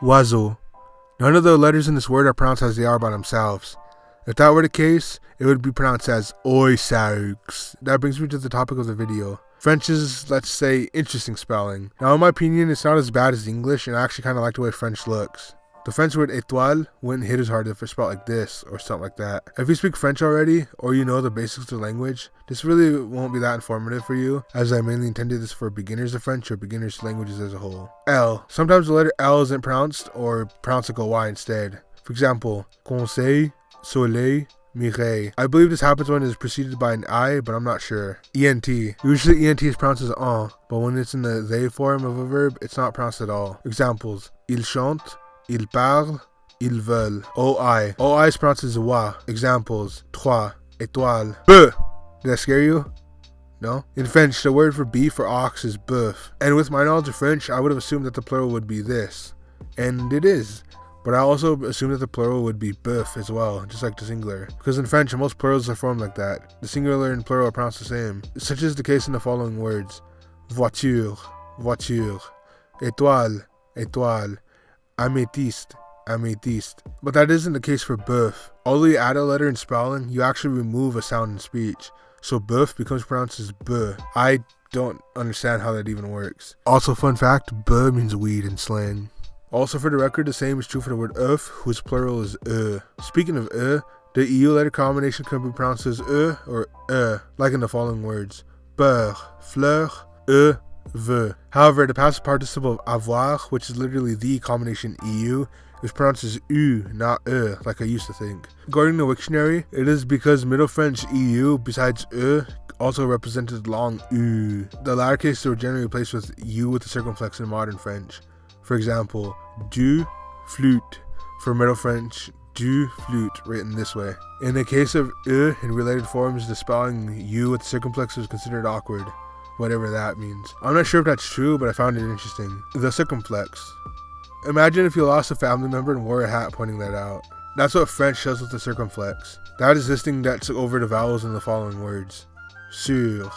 Oiseau. None of the letters in this word are pronounced as they are by themselves. If that were the case, it would be pronounced as oiseaux. That brings me to the topic of the video. French is, let's say, interesting spelling. Now in my opinion, it's not as bad as English, and I actually kind of like the way French looks. The French word étoile wouldn't hit as hard if it's spelled like this or something like that. If you speak French already, or you know the basics of the language, this really won't be that informative for you, as I mainly intended this for beginners of French or beginners to languages as a whole. L. Sometimes the letter L isn't pronounced, or pronounced like a Y instead. For example, conseil, soleil, mireille. I believe this happens when it is preceded by an I, but I'm not sure. ENT. Usually ENT is pronounced as en, but when it's in the they form of a verb, it's not pronounced at all. Examples: il chante, ils parlent, ils veulent. OI. OI is pronounced as wa. Examples: trois, étoile. B. Did that scare you? No? In French, the word for beef or ox is boeuf. And with my knowledge of French, I would have assumed that the plural would be this. And it is. But I also assumed that the plural would be boeuf as well, just like the singular. Because in French, most plurals are formed like that. The singular and plural are pronounced the same. Such is the case in the following words: voiture, voiture, étoile, étoile, améthyste, améthyste. But that isn't the case for boeuf. Although you add a letter in spelling, you actually remove a sound in speech. So boeuf becomes pronounced as beu. I don't understand how that even works. Also, fun fact, beu means weed in slang. Also, for the record, the same is true for the word oeuf, whose plural is Speaking of the EU letter combination can be pronounced as or like in the following words: beurre, fleur, veut. However, the past participle of avoir, which is literally the combination EU, is pronounced as not like I used to think. According to Wiktionary, it is because Middle French EU, besides also represented long U. The latter cases were generally replaced with U with the circumflex in modern French. For example, du flûte, for Middle French, du flûte, written this way. In the case of in related forms, the spelling U with the circumflex is considered awkward, whatever that means. I'm not sure if that's true, but I found it interesting. The circumflex. Imagine if you lost a family member and wore a hat pointing that out. That's what French does with the circumflex. That is this thing that's over the vowels in the following words: sur,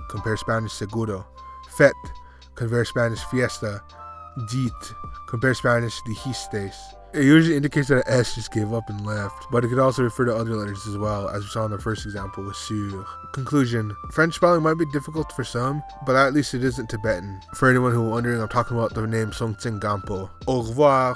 compare Spanish seguro; fête, compare Spanish fiesta; dit, compare Spanish dijistes. It usually indicates that an S just gave up and left, but it could also refer to other letters as well, as we saw in the first example with sur. Conclusion: French spelling might be difficult for some, but at least it isn't Tibetan. For anyone who was wondering, I'm talking about the name Songtsen Gampo. Au revoir.